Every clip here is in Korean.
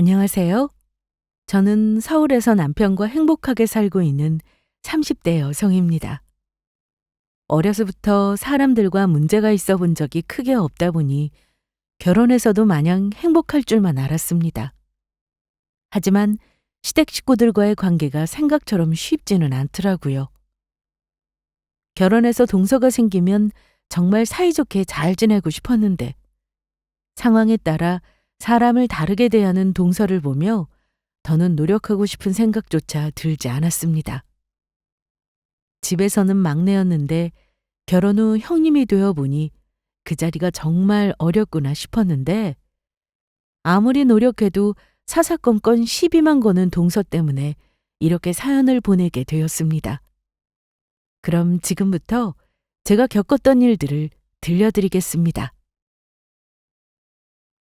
안녕하세요. 저는 서울에서 남편과 행복하게 살고 있는 30대 여성입니다. 어려서부터 사람들과 문제가 있어 본 적이 크게 없다 보니 결혼해서도 마냥 행복할 줄만 알았습니다. 하지만 시댁 식구들과의 관계가 생각처럼 쉽지는 않더라고요. 결혼해서 동서가 생기면 정말 사이좋게 잘 지내고 싶었는데 상황에 따라 사람을 다르게 대하는 동서를 보며 더는 노력하고 싶은 생각조차 들지 않았습니다. 집에서는 막내였는데 결혼 후 형님이 되어 보니 그 자리가 정말 어렵구나 싶었는데 아무리 노력해도 사사건건 시비만 거는 동서 때문에 이렇게 사연을 보내게 되었습니다. 그럼 지금부터 제가 겪었던 일들을 들려드리겠습니다.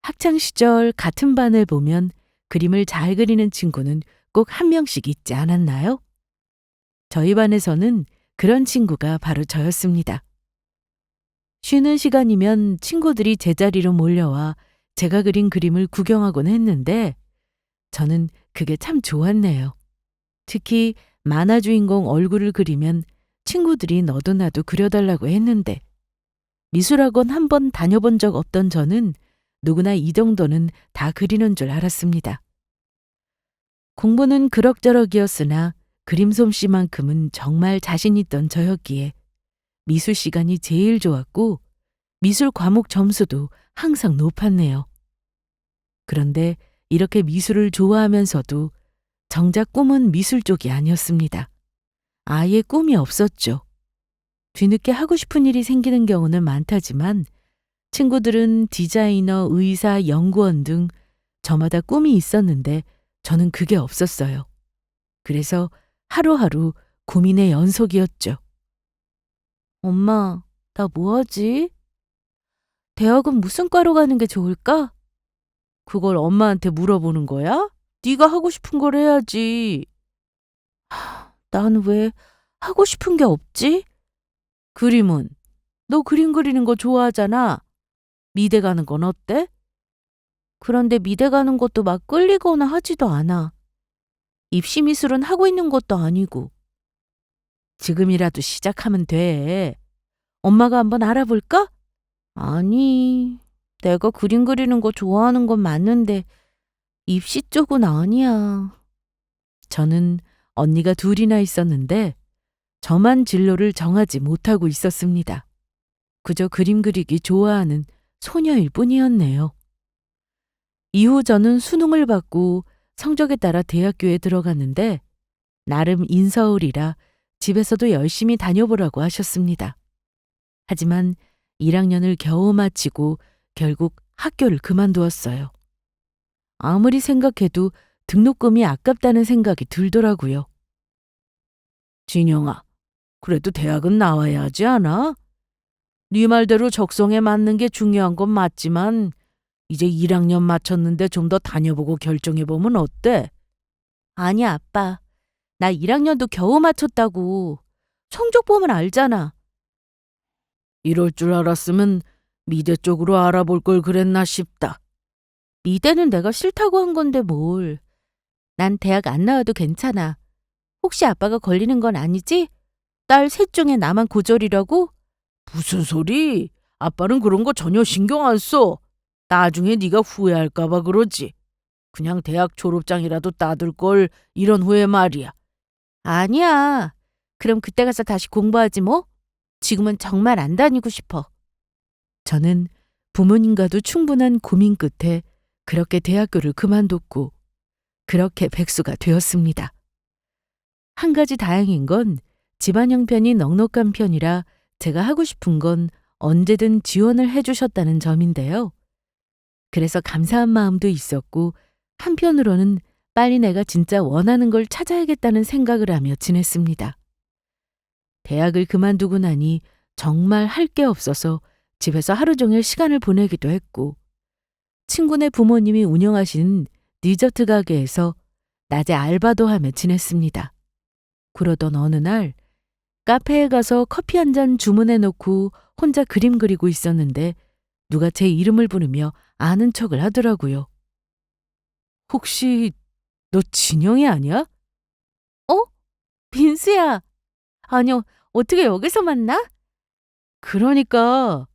학창 시절 같은 반을 보면 그림을 잘 그리는 친구는 꼭 한 명씩 있지 않았나요? 저희 반에서는 그런 친구가 바로 저였습니다. 쉬는 시간이면 친구들이 제자리로 몰려와 제가 그린 그림을 구경하곤 했는데 저는 그게 참 좋았네요. 특히 만화 주인공 얼굴을 그리면 친구들이 너도 나도 그려달라고 했는데 미술학원 한 번 다녀본 적 없던 저는 누구나 이 정도는 다 그리는 줄 알았습니다. 공부는 그럭저럭이었으나 그림 솜씨만큼은 정말 자신 있던 저였기에 미술 시간이 제일 좋았고 미술 과목 점수도 항상 높았네요. 그런데 이렇게 미술을 좋아하면서도 정작 꿈은 미술 쪽이 아니었습니다. 아예 꿈이 없었죠. 뒤늦게 하고 싶은 일이 생기는 경우는 많다지만 친구들은 디자이너, 의사, 연구원 등 저마다 꿈이 있었는데 저는 그게 없었어요. 그래서 하루하루 고민의 연속이었죠. 엄마, 나 뭐하지? 대학은 무슨 과로 가는 게 좋을까? 그걸 엄마한테 물어보는 거야? 네가 하고 싶은 걸 해야지. 난 왜 하고 싶은 게 없지? 그림은? 너 그림 그리는 거 좋아하잖아. 미대 가는 건 어때? 그런데 미대 가는 것도 막 끌리거나 하지도 않아. 입시 미술은 하고 있는 것도 아니고. 지금이라도 시작하면 돼. 엄마가 한번 알아볼까? 아니, 내가 그림 그리는 거 좋아하는 건 맞는데 입시 쪽은 아니야. 저는 언니가 둘이나 있었는데 저만 진로를 정하지 못하고 있었습니다. 그저 그림 그리기 좋아하는 소녀일 뿐이었네요. 이후 저는 수능을 받고 성적에 따라 대학교에 들어갔는데 나름 인서울이라 집에서도 열심히 다녀보라고 하셨습니다. 하지만 1학년을 겨우 마치고 결국 학교를 그만두었어요. 아무리 생각해도 등록금이 아깝다는 생각이 들더라고요. 진영아, 그래도 대학은 나와야 하지 않아? 네 말대로 적성에 맞는 게 중요한 건 맞지만 이제 1학년 마쳤는데 좀 더 다녀보고 결정해보면 어때? 아니, 아빠. 나 1학년도 겨우 마쳤다고. 성적 보면 알잖아. 이럴 줄 알았으면 미대 쪽으로 알아볼 걸 그랬나 싶다. 미대는 내가 싫다고 한 건데 뭘. 난 대학 안 나와도 괜찮아. 혹시 아빠가 걸리는 건 아니지? 딸 셋 중에 나만 고졸이라고? 무슨 소리? 아빠는 그런 거 전혀 신경 안 써. 나중에 네가 후회할까 봐 그러지. 그냥 대학 졸업장이라도 따들 걸 이런 후회 말이야. 아니야. 그럼 그때 가서 다시 공부하지 뭐? 지금은 정말 안 다니고 싶어. 저는 부모님과도 충분한 고민 끝에 그렇게 대학교를 그만뒀고 그렇게 백수가 되었습니다. 한 가지 다행인 건 집안 형편이 넉넉한 편이라 제가 하고 싶은 건 언제든 지원을 해주셨다는 점인데요. 그래서 감사한 마음도 있었고 한편으로는 빨리 내가 진짜 원하는 걸 찾아야겠다는 생각을 하며 지냈습니다. 대학을 그만두고 나니 정말 할 게 없어서 집에서 하루 종일 시간을 보내기도 했고 친구네 부모님이 운영하시는 디저트 가게에서 낮에 알바도 하며 지냈습니다. 그러던 어느 날 카페에 가서 커피 한 잔 주문해 놓고 혼자 그림 그리고 있었는데 누가 제 이름을 부르며 아는 척을 하더라고요. 혹시 너 진영이 아니야? 어? 빈수야. 아니요, 어떻게 여기서 만나? 그러니까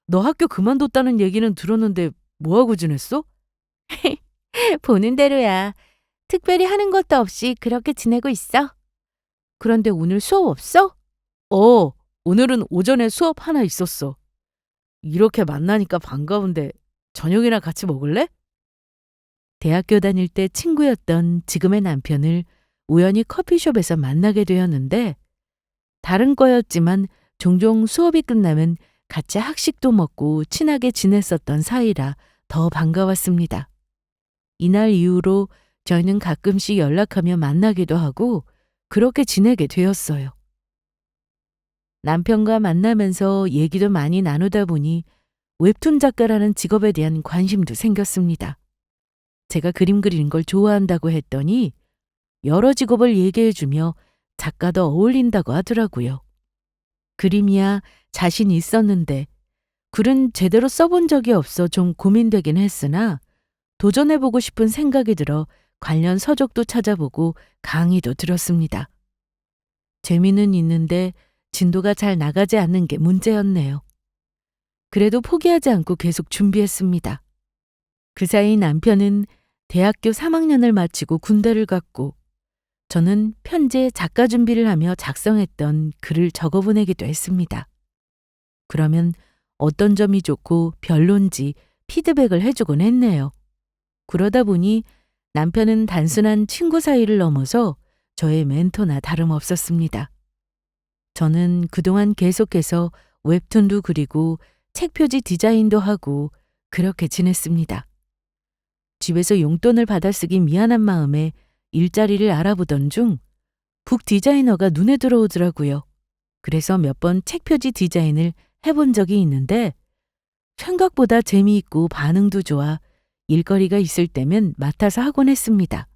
너 학교 그만뒀다는 얘기는 들었는데 뭐하고 지냈어? 보는 대로야. 특별히 하는 것도 없이 그렇게 지내고 있어. 그런데 오늘 수업 없어? 어, 오늘은 오전에 수업 하나 있었어. 이렇게 만나니까 반가운데 저녁이나 같이 먹을래? 대학교 다닐 때 친구였던 지금의 남편을 우연히 커피숍에서 만나게 되었는데 다른 과였지만 종종 수업이 끝나면 같이 학식도 먹고 친하게 지냈었던 사이라 더 반가웠습니다. 이날 이후로 저희는 가끔씩 연락하며 만나기도 하고 그렇게 지내게 되었어요. 남편과 만나면서 얘기도 많이 나누다 보니 웹툰 작가라는 직업에 대한 관심도 생겼습니다. 제가 그림 그리는 걸 좋아한다고 했더니 여러 직업을 얘기해주며 작가도 어울린다고 하더라고요. 그림이야 자신 있었는데 글은 제대로 써본 적이 없어 좀 고민되긴 했으나 도전해보고 싶은 생각이 들어 관련 서적도 찾아보고 강의도 들었습니다. 재미는 있는데 진도가 잘 나가지 않는 게 문제였네요. 그래도 포기하지 않고 계속 준비했습니다. 그 사이 남편은 대학교 3학년을 마치고 군대를 갔고 저는 편지에 작가 준비를 하며 작성했던 글을 적어보내기도 했습니다. 그러면 어떤 점이 좋고 별론지 피드백을 해주곤 했네요. 그러다 보니 남편은 단순한 친구 사이를 넘어서 저의 멘토나 다름없었습니다. 저는 그동안 계속해서 웹툰도 그리고 책 표지 디자인도 하고 그렇게 지냈습니다. 집에서 용돈을 받아쓰기 미안한 마음에 일자리를 알아보던 중 북 디자이너가 눈에 들어오더라고요. 그래서 몇 번 책 표지 디자인을 해본 적이 있는데 생각보다 재미있고 반응도 좋아 일거리가 있을 때면 맡아서 하곤 했습니다.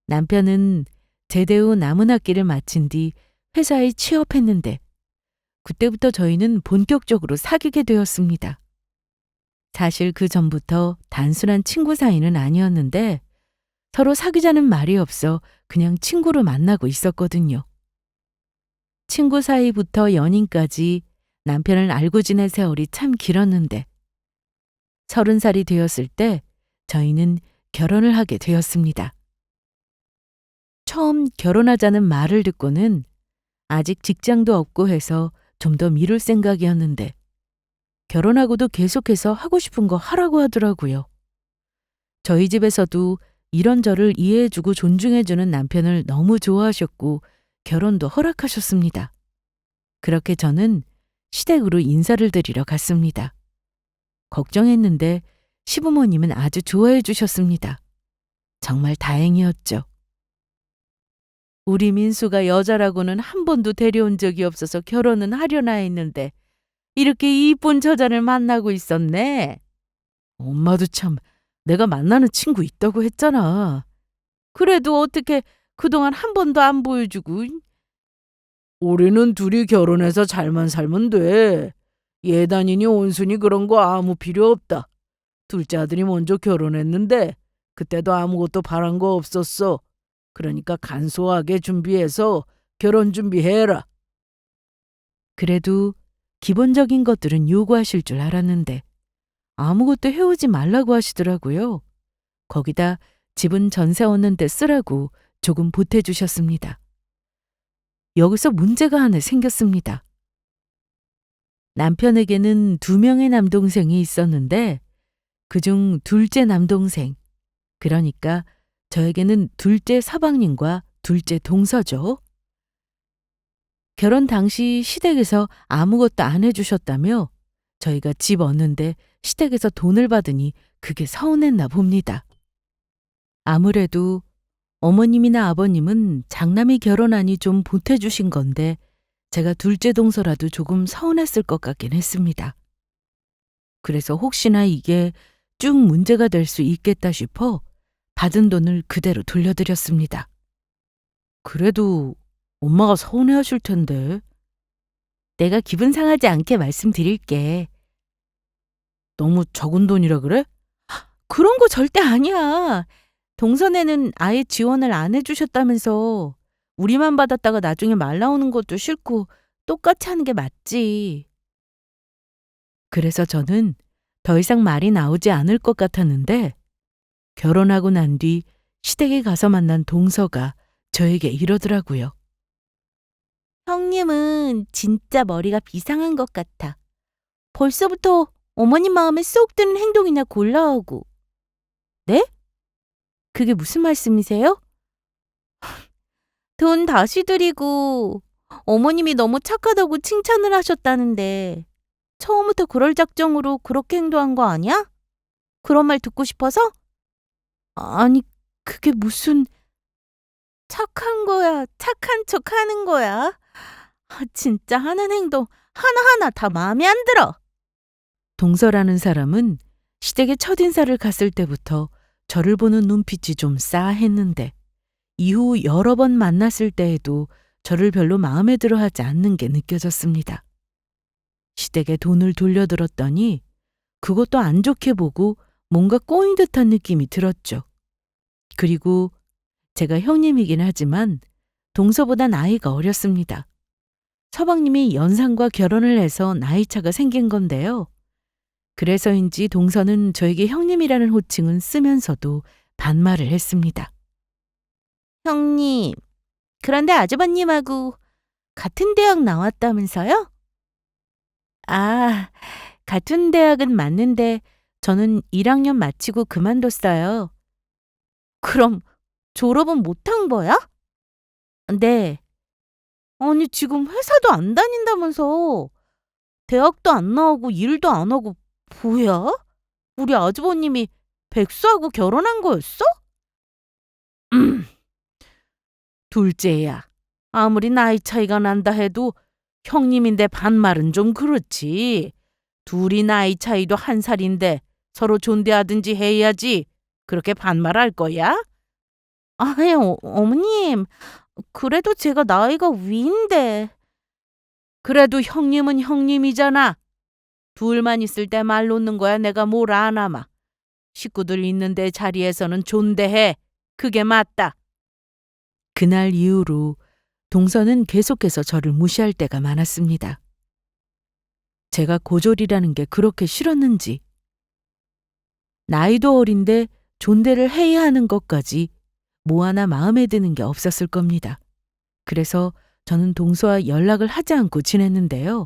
남편은 제대 후 남은 학기를 마친 뒤 회사에 취업했는데 그때부터 저희는 본격적으로 사귀게 되었습니다. 사실 그 전부터 단순한 친구 사이는 아니었는데 서로 사귀자는 말이 없어 그냥 친구로 만나고 있었거든요. 친구 사이부터 연인까지 남편을 알고 지낸 세월이 참 길었는데 30살이 되었을 때 저희는 결혼을 하게 되었습니다. 처음 결혼하자는 말을 듣고는 아직 직장도 없고 해서 좀 더 미룰 생각이었는데 결혼하고도 계속해서 하고 싶은 거 하라고 하더라고요. 저희 집에서도 이런 저를 이해해주고 존중해주는 남편을 너무 좋아하셨고 결혼도 허락하셨습니다. 그렇게 저는 시댁으로 인사를 드리러 갔습니다. 걱정했는데 시부모님은 아주 좋아해 주셨습니다. 정말 다행이었죠. 우리 민수가 여자라고는 한 번도 데려온 적이 없어서 결혼은 하려나 했는데 이렇게 이쁜 처자를 만나고 있었네. 엄마도 참 내가 만나는 친구 있다고 했잖아. 그래도 어떻게 그동안 한 번도 안 보여주고. 우리는 둘이 결혼해서 잘만 살면 돼. 예단이니 온순이 그런 거 아무 필요 없다. 둘째 아들이 먼저 결혼했는데 그때도 아무것도 바란 거 없었어. 그러니까 간소하게 준비해서 결혼 준비해라. 그래도 기본적인 것들은 요구하실 줄 알았는데 아무것도 해오지 말라고 하시더라고요. 거기다 집은 전세 얻는 데 쓰라고 조금 보태주셨습니다. 여기서 문제가 하나 생겼습니다. 남편에게는 2명의 남동생이 있었는데 그중 둘째 남동생, 그러니까 저에게는 둘째 서방님과 둘째 동서죠. 결혼 당시 시댁에서 아무것도 안 해주셨다며 저희가 집 얻는데 시댁에서 돈을 받으니 그게 서운했나 봅니다. 아무래도 어머님이나 아버님은 장남이 결혼하니 좀 보태주신 건데 제가 둘째 동서라도 조금 서운했을 것 같긴 했습니다. 그래서 혹시나 이게 쭉 문제가 될 수 있겠다 싶어 받은 돈을 그대로 돌려드렸습니다. 그래도 엄마가 서운해하실 텐데. 내가 기분 상하지 않게 말씀드릴게. 너무 적은 돈이라 그래? 그런 거 절대 아니야. 동선에는 아예 지원을 안 해주셨다면서 우리만 받았다가 나중에 말 나오는 것도 싫고 똑같이 하는 게 맞지. 그래서 저는 더 이상 말이 나오지 않을 것 같았는데 결혼하고 난 뒤 시댁에 가서 만난 동서가 저에게 이러더라고요. 형님은 진짜 머리가 비상한 것 같아. 벌써부터 어머님 마음에 쏙 드는 행동이나 골라하고. 네? 그게 무슨 말씀이세요? 돈 다시 드리고 어머님이 너무 착하다고 칭찬을 하셨다는데 처음부터 그럴 작정으로 그렇게 행동한 거 아니야? 그런 말 듣고 싶어서? 아니, 그게 무슨 착한 거야, 착한 척 하는 거야. 진짜 하는 행동 하나하나 다 마음에 안 들어. 동서라는 사람은 시댁에 첫인사를 갔을 때부터 저를 보는 눈빛이 좀 싸했는데 이후 여러 번 만났을 때에도 저를 별로 마음에 들어 하지 않는 게 느껴졌습니다. 시댁에 돈을 돌려들었더니 그것도 안 좋게 보고 뭔가 꼬인 듯한 느낌이 들었죠. 그리고 제가 형님이긴 하지만 동서보다 나이가 어렸습니다. 서방님이 연상과 결혼을 해서 나이차가 생긴 건데요. 그래서인지 동서는 저에게 형님이라는 호칭은 쓰면서도 반말을 했습니다. 형님, 그런데 아주버님하고 같은 대학 나왔다면서요? 아, 같은 대학은 맞는데 저는 1학년 마치고 그만뒀어요. 그럼 졸업은 못한 거야? 네. 아니, 지금 회사도 안 다닌다면서. 대학도 안 나오고 일도 안 하고 뭐야? 우리 아주버님이 백수하고 결혼한 거였어? 둘째야, 아무리 나이 차이가 난다 해도 형님인데 반말은 좀 그렇지. 둘이 나이 차이도 1살인데 서로 존대하든지 해야지. 그렇게 반말할 거야? 아유, 어머님. 그래도 제가 나이가 위인데. 그래도 형님은 형님이잖아. 둘만 있을 때 말 놓는 거야 내가 뭘 아나마. 식구들 있는데 자리에서는 존대해. 그게 맞다. 그날 이후로 동서는 계속해서 저를 무시할 때가 많았습니다. 제가 고졸이라는 게 그렇게 싫었는지 나이도 어린데 존대를 해야 하는 것까지 뭐 하나 마음에 드는 게 없었을 겁니다. 그래서 저는 동서와 연락을 하지 않고 지냈는데요.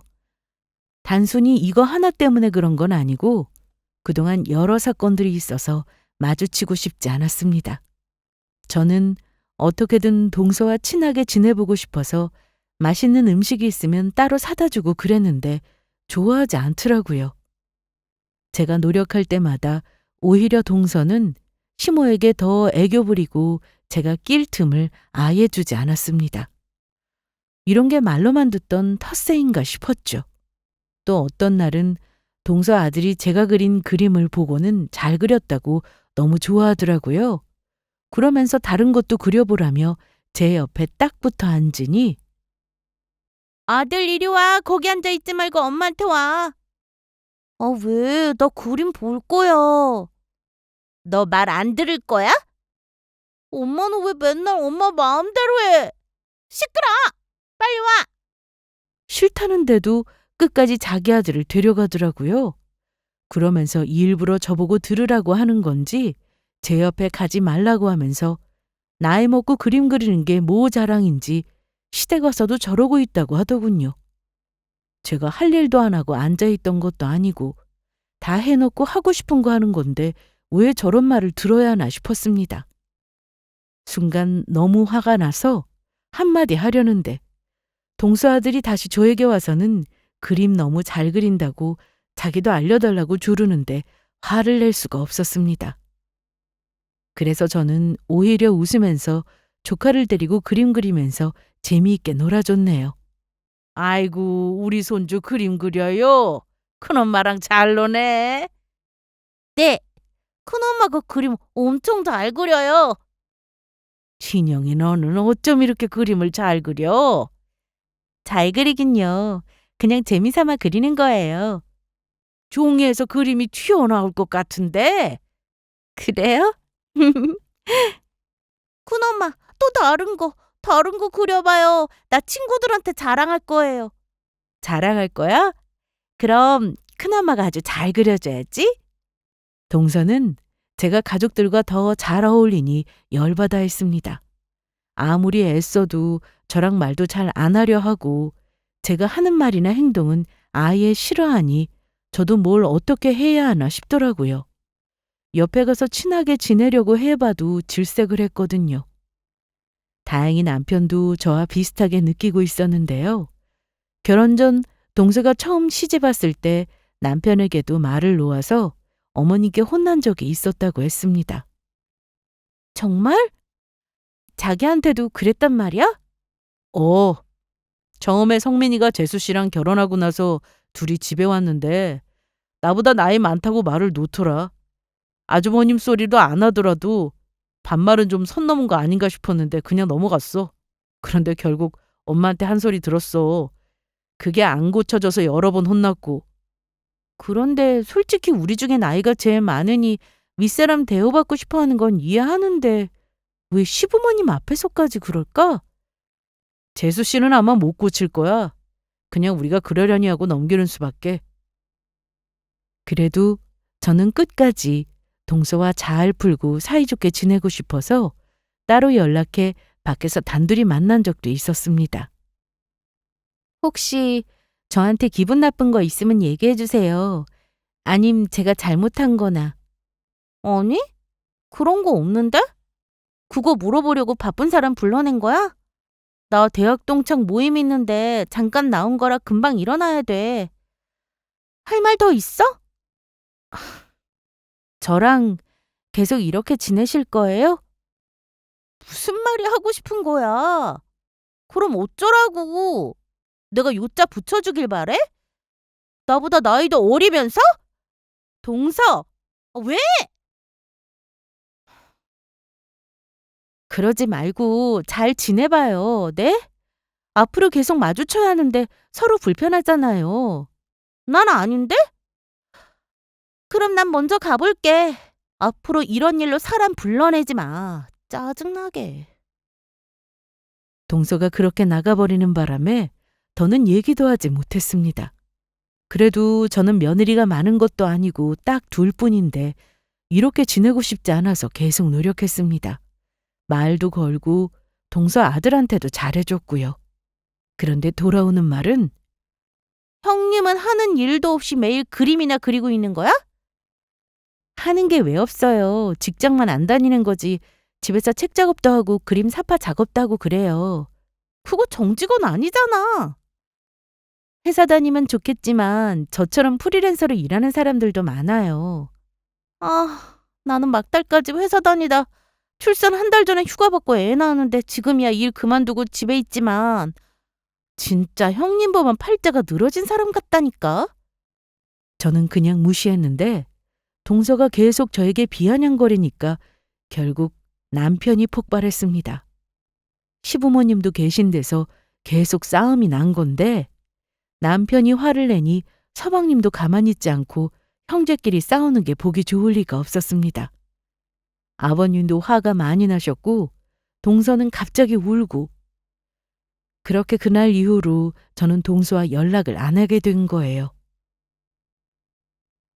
단순히 이거 하나 때문에 그런 건 아니고 그동안 여러 사건들이 있어서 마주치고 싶지 않았습니다. 저는 어떻게든 동서와 친하게 지내보고 싶어서 맛있는 음식이 있으면 따로 사다 주고 그랬는데 좋아하지 않더라고요. 제가 노력할 때마다 오히려 동서는 시모에게 더 애교 부리고 제가 낄 틈을 아예 주지 않았습니다. 이런 게 말로만 듣던 텃세인가 싶었죠. 또 어떤 날은 동서 아들이 제가 그린 그림을 보고는 잘 그렸다고 너무 좋아하더라고요. 그러면서 다른 것도 그려보라며 제 옆에 딱 붙어 앉으니 아들 이리 와. 거기 앉아있지 말고 엄마한테 와. 왜? 나 그림 볼 거야. 너 말 안 들을 거야? 엄마는 왜 맨날 엄마 마음대로 해? 시끄러! 빨리 와! 싫다는데도 끝까지 자기 아들을 데려가더라고요. 그러면서 일부러 저보고 들으라고 하는 건지 제 옆에 가지 말라고 하면서 나이 먹고 그림 그리는 게 뭐 자랑인지 시댁 와서도 저러고 있다고 하더군요. 제가 할 일도 안 하고 앉아있던 것도 아니고 다 해놓고 하고 싶은 거 하는 건데 왜 저런 말을 들어야 하나 싶었습니다. 순간 너무 화가 나서 한마디 하려는데 동서 아들이 다시 저에게 와서는 그림 너무 잘 그린다고 자기도 알려달라고 조르는데 화를 낼 수가 없었습니다. 그래서 저는 오히려 웃으면서 조카를 데리고 그림 그리면서 재미있게 놀아줬네요. 아이고, 우리 손주 그림 그려요. 큰엄마랑 잘 노네. 네, 큰엄마가 그림 엄청 잘 그려요. 진영이 너는 어쩜 이렇게 그림을 잘 그려? 잘 그리긴요. 그냥 재미삼아 그리는 거예요. 종이에서 그림이 튀어나올 것 같은데? 그래요? 다른 거 그려봐요. 나 친구들한테 자랑할 거예요. 자랑할 거야? 그럼 큰엄마가 아주 잘 그려줘야지. 동서는 제가 가족들과 더 잘 어울리니 열받아 했습니다. 아무리 애써도 저랑 말도 잘 안 하려 하고 제가 하는 말이나 행동은 아예 싫어하니 저도 뭘 어떻게 해야 하나 싶더라고요. 옆에 가서 친하게 지내려고 해봐도 질색을 했거든요. 다행히 남편도 저와 비슷하게 느끼고 있었는데요. 결혼 전 동서가 처음 시집 왔을 때 남편에게도 말을 놓아서 어머니께 혼난 적이 있었다고 했습니다. 정말? 자기한테도 그랬단 말이야? 처음에 성민이가 재수 씨랑 결혼하고 나서 둘이 집에 왔는데 나보다 나이 많다고 말을 놓더라. 아주버님 소리도 안 하더라도 반말은 좀 선 넘은 거 아닌가 싶었는데 그냥 넘어갔어. 그런데 결국 엄마한테 한 소리 들었어. 그게 안 고쳐져서 여러 번 혼났고. 그런데 솔직히 우리 중에 나이가 제일 많으니 윗사람 대우받고 싶어하는 건 이해하는데 왜 시부모님 앞에서까지 그럴까? 재수 씨는 아마 못 고칠 거야. 그냥 우리가 그러려니 하고 넘기는 수밖에. 그래도 저는 끝까지 동서와 잘 풀고 사이좋게 지내고 싶어서 따로 연락해 밖에서 단둘이 만난 적도 있었습니다. 혹시 저한테 기분 나쁜 거 있으면 얘기해 주세요. 아님 제가 잘못한 거나. 아니? 그런 거 없는데? 그거 물어보려고 바쁜 사람 불러낸 거야? 나 대학 동창 모임 있는데 잠깐 나온 거라 금방 일어나야 돼. 할 말 더 있어? 저랑 계속 이렇게 지내실 거예요? 무슨 말이 하고 싶은 거야? 그럼 어쩌라고? 내가 요자 붙여주길 바래? 나보다 나이도 어리면서? 동서! 왜? 그러지 말고 잘 지내봐요, 네? 앞으로 계속 마주쳐야 하는데 서로 불편하잖아요. 난 아닌데? 그럼 난 먼저 가볼게. 앞으로 이런 일로 사람 불러내지 마. 짜증나게. 동서가 그렇게 나가버리는 바람에 더는 얘기도 하지 못했습니다. 그래도 저는 며느리가 많은 것도 아니고 딱 둘뿐인데 이렇게 지내고 싶지 않아서 계속 노력했습니다. 말도 걸고 동서 아들한테도 잘해줬고요. 그런데 돌아오는 말은 형님은 하는 일도 없이 매일 그림이나 그리고 있는 거야? 하는 게 왜 없어요. 직장만 안 다니는 거지. 집에서 책 작업도 하고 그림 사파 작업도 하고 그래요. 그거 정직원 아니잖아. 회사 다니면 좋겠지만 저처럼 프리랜서로 일하는 사람들도 많아요. 나는 막달까지 회사 다니다 출산 한 달 전에 휴가 받고 애 낳았는데 지금이야 일 그만두고 집에 있지만 진짜 형님 보면 팔자가 늘어진 사람 같다니까. 저는 그냥 무시했는데 동서가 계속 저에게 비아냥거리니까 결국 남편이 폭발했습니다. 시부모님도 계신 데서 계속 싸움이 난 건데 남편이 화를 내니 서방님도 가만히 있지 않고 형제끼리 싸우는 게 보기 좋을 리가 없었습니다. 아버님도 화가 많이 나셨고 동서는 갑자기 울고 그렇게 그날 이후로 저는 동서와 연락을 안 하게 된 거예요.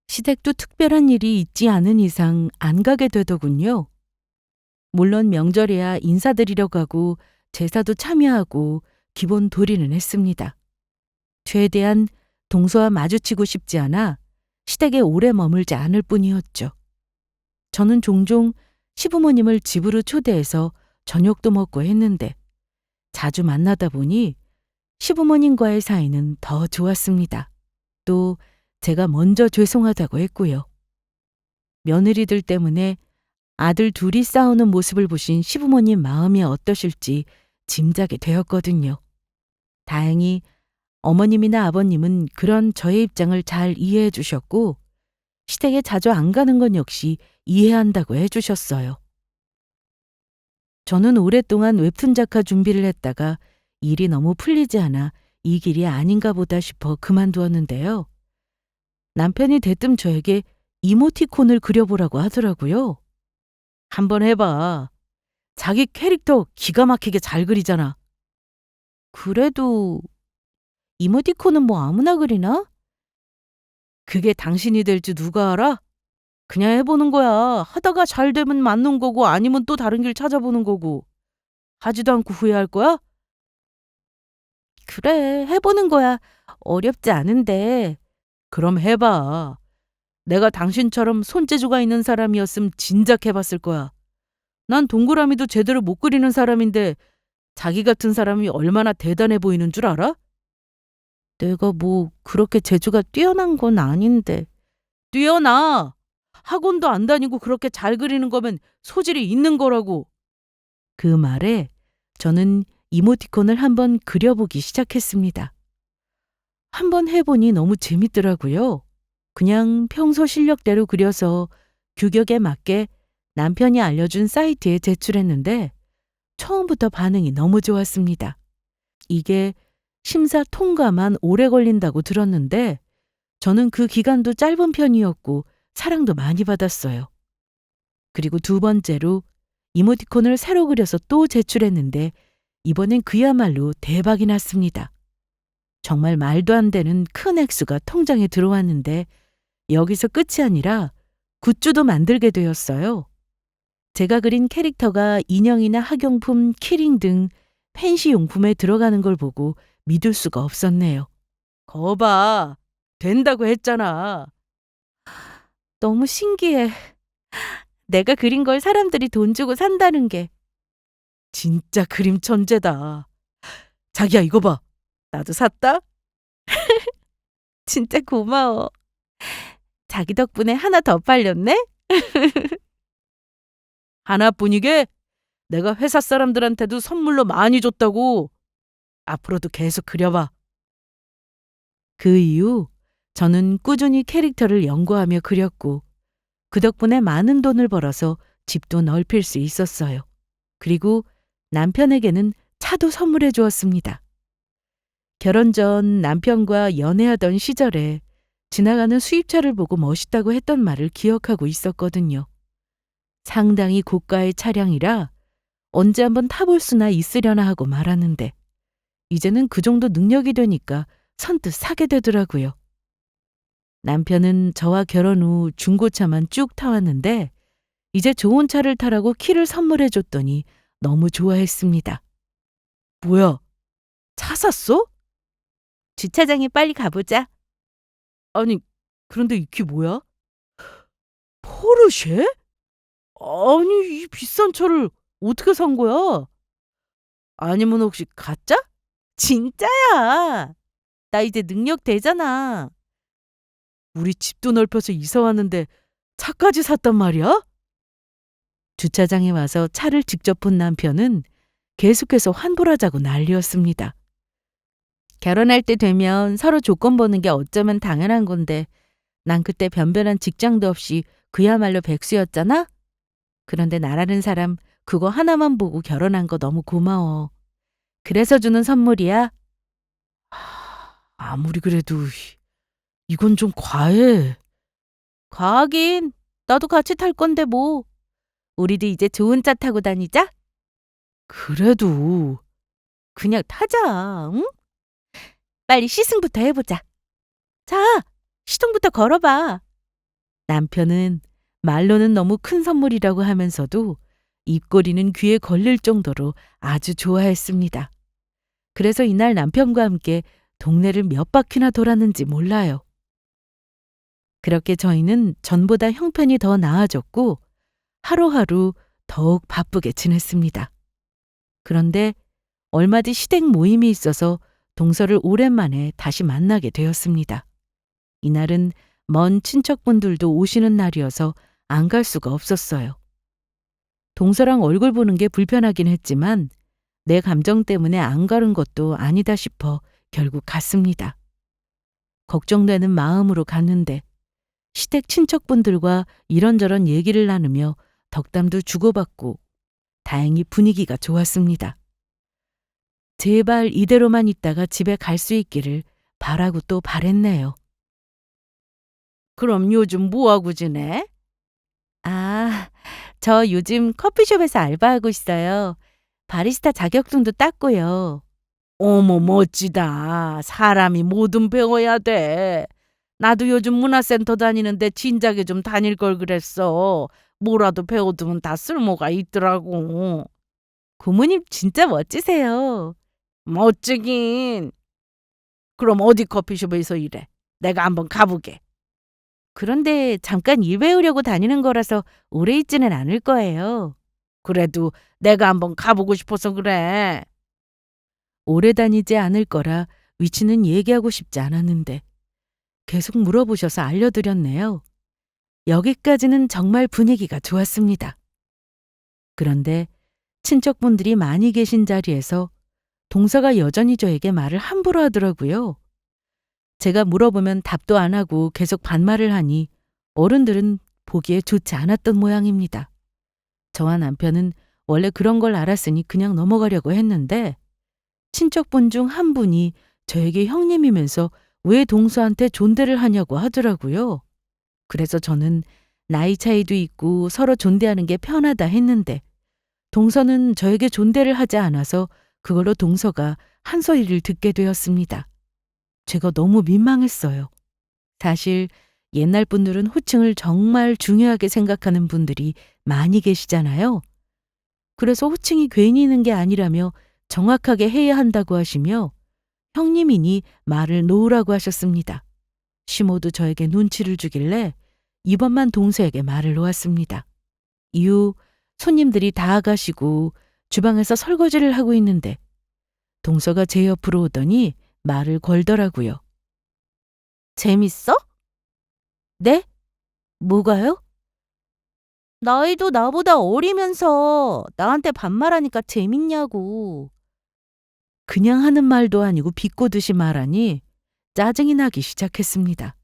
시댁도 특별한 일이 있지 않은 이상 안 가게 되더군요. 물론 명절에야 인사드리러 가고 제사도 참여하고 기본 도리는 했습니다. 최대한 동서와 마주치고 싶지 않아 시댁에 오래 머물지 않을 뿐이었죠. 저는 종종 시부모님을 집으로 초대해서 저녁도 먹고 했는데 자주 만나다 보니 시부모님과의 사이는 더 좋았습니다. 또 제가 먼저 죄송하다고 했고요. 며느리들 때문에 아들 둘이 싸우는 모습을 보신 시부모님 마음이 어떠실지 짐작이 되었거든요. 다행히 어머님이나 아버님은 그런 저의 입장을 잘 이해해 주셨고 시댁에 자주 안 가는 건 역시 이해한다고 해주셨어요. 저는 오랫동안 웹툰 작가 준비를 했다가 일이 너무 풀리지 않아 이 길이 아닌가 보다 싶어 그만두었는데요. 남편이 대뜸 저에게 이모티콘을 그려보라고 하더라고요. 한번 해봐. 자기 캐릭터 기가 막히게 잘 그리잖아. 그래도 이모티콘은 뭐 아무나 그리나? 그게 당신이 될 줄 누가 알아? 그냥 해보는 거야. 하다가 잘 되면 맞는 거고 아니면 또 다른 길 찾아보는 거고. 하지도 않고 후회할 거야? 그래, 해보는 거야. 어렵지 않은데. 그럼 해봐. 내가 당신처럼 손재주가 있는 사람이었음 진작 해봤을 거야. 난 동그라미도 제대로 못 그리는 사람인데 자기 같은 사람이 얼마나 대단해 보이는 줄 알아? 내가 뭐 그렇게 재주가 뛰어난 건 아닌데. 뛰어나. 학원도 안 다니고 그렇게 잘 그리는 거면 소질이 있는 거라고. 그 말에 저는 이모티콘을 한번 그려보기 시작했습니다. 한번 해보니 너무 재밌더라고요. 그냥 평소 실력대로 그려서 규격에 맞게 남편이 알려준 사이트에 제출했는데 처음부터 반응이 너무 좋았습니다. 이게 심사 통과만 오래 걸린다고 들었는데 저는 그 기간도 짧은 편이었고 사랑도 많이 받았어요. 그리고 두 번째로 이모티콘을 새로 그려서 또 제출했는데 이번엔 그야말로 대박이 났습니다. 정말 말도 안 되는 큰 액수가 통장에 들어왔는데 여기서 끝이 아니라 굿즈도 만들게 되었어요. 제가 그린 캐릭터가 인형이나 학용품, 키링 등 펜시 용품에 들어가는 걸 보고 믿을 수가 없었네요. 거봐, 된다고 했잖아. 너무 신기해. 내가 그린 걸 사람들이 돈 주고 산다는 게. 진짜 그림 천재다. 자기야, 이거 봐. 나도 샀다? 진짜 고마워. 자기 덕분에 하나 더 팔렸네? 하나뿐이게 내가 회사 사람들한테도 선물로 많이 줬다고. 앞으로도 계속 그려봐. 그 이후 저는 꾸준히 캐릭터를 연구하며 그렸고 그 덕분에 많은 돈을 벌어서 집도 넓힐 수 있었어요. 그리고 남편에게는 차도 선물해 주었습니다. 결혼 전 남편과 연애하던 시절에 지나가는 수입차를 보고 멋있다고 했던 말을 기억하고 있었거든요. 상당히 고가의 차량이라 언제 한번 타볼 수나 있으려나 하고 말았는데 이제는 그 정도 능력이 되니까 선뜻 사게 되더라고요. 남편은 저와 결혼 후 중고차만 쭉 타왔는데 이제 좋은 차를 타라고 키를 선물해 줬더니 너무 좋아했습니다. 뭐야? 차 샀어? 주차장에 빨리 가보자. 아니, 그런데 이 키 뭐야? 포르쉐? 아니, 이 비싼 차를 어떻게 산 거야? 아니면 혹시 가짜? 진짜야. 나 이제 능력 되잖아. 우리 집도 넓혀서 이사 왔는데 차까지 샀단 말이야? 주차장에 와서 차를 직접 본 남편은 계속해서 환불하자고 난리였습니다. 결혼할 때 되면 서로 조건 보는 게 어쩌면 당연한 건데 난 그때 변변한 직장도 없이 그야말로 백수였잖아? 그런데 나라는 사람 그거 하나만 보고 결혼한 거 너무 고마워. 그래서 주는 선물이야. 아무리 그래도 이건 좀 과해. 과하긴. 나도 같이 탈 건데 뭐. 우리도 이제 좋은 차 타고 다니자. 그래도 그냥 타자. 응? 빨리 시승부터 해보자. 자, 시동부터 걸어봐. 남편은 말로는 너무 큰 선물이라고 하면서도 입꼬리는 귀에 걸릴 정도로 아주 좋아했습니다. 그래서 이날 남편과 함께 동네를 몇 바퀴나 돌았는지 몰라요. 그렇게 저희는 전보다 형편이 더 나아졌고 하루하루 더욱 바쁘게 지냈습니다. 그런데 얼마 뒤 시댁 모임이 있어서 동서를 오랜만에 다시 만나게 되었습니다. 이날은 먼 친척분들도 오시는 날이어서 안 갈 수가 없었어요. 동서랑 얼굴 보는 게 불편하긴 했지만 내 감정 때문에 안 가는 것도 아니다 싶어 결국 갔습니다. 걱정되는 마음으로 갔는데 시댁 친척분들과 이런저런 얘기를 나누며 덕담도 주고받고 다행히 분위기가 좋았습니다. 제발 이대로만 있다가 집에 갈 수 있기를 바라고 또 바랬네요. 그럼 요즘 뭐하고 지내? 아, 저 요즘 커피숍에서 알바하고 있어요. 바리스타 자격증도 땄고요. 어머, 멋지다. 사람이 뭐든 배워야 돼. 나도 요즘 문화센터 다니는데 진작에 좀 다닐 걸 그랬어. 뭐라도 배워두면 다 쓸모가 있더라고. 고모님 진짜 멋지세요. 멋지긴. 그럼 어디 커피숍에서 일해? 내가 한번 가보게. 그런데 잠깐 일 배우려고 다니는 거라서 오래 있지는 않을 거예요. 그래도 내가 한번 가보고 싶어서 그래. 오래 다니지 않을 거라 위치는 얘기하고 싶지 않았는데 계속 물어보셔서 알려드렸네요. 여기까지는 정말 분위기가 좋았습니다. 그런데 친척분들이 많이 계신 자리에서 동서가 여전히 저에게 말을 함부로 하더라고요. 제가 물어보면 답도 안 하고 계속 반말을 하니 어른들은 보기에 좋지 않았던 모양입니다. 저와 남편은 원래 그런 걸 알았으니 그냥 넘어가려고 했는데 친척분 중 한 분이 저에게 형님이면서 왜 동서한테 존대를 하냐고 하더라고요. 그래서 저는 나이 차이도 있고 서로 존대하는 게 편하다 했는데 동서는 저에게 존대를 하지 않아서 그걸로 동서가 한 소리를 듣게 되었습니다. 제가 너무 민망했어요. 사실 옛날 분들은 호칭을 정말 중요하게 생각하는 분들이 많이 계시잖아요. 그래서 호칭이 괜히 있는 게 아니라며 정확하게 해야 한다고 하시며 형님이니 말을 놓으라고 하셨습니다. 시모도 저에게 눈치를 주길래 이번만 동서에게 말을 놓았습니다. 이후 손님들이 다 가시고 주방에서 설거지를 하고 있는데 동서가 제 옆으로 오더니 말을 걸더라고요. 재밌어? 네? 뭐가요? 나이도 나보다 어리면서 나한테 반말하니까 재밌냐고. 그냥 하는 말도 아니고 비꼬듯이 말하니 짜증이 나기 시작했습니다.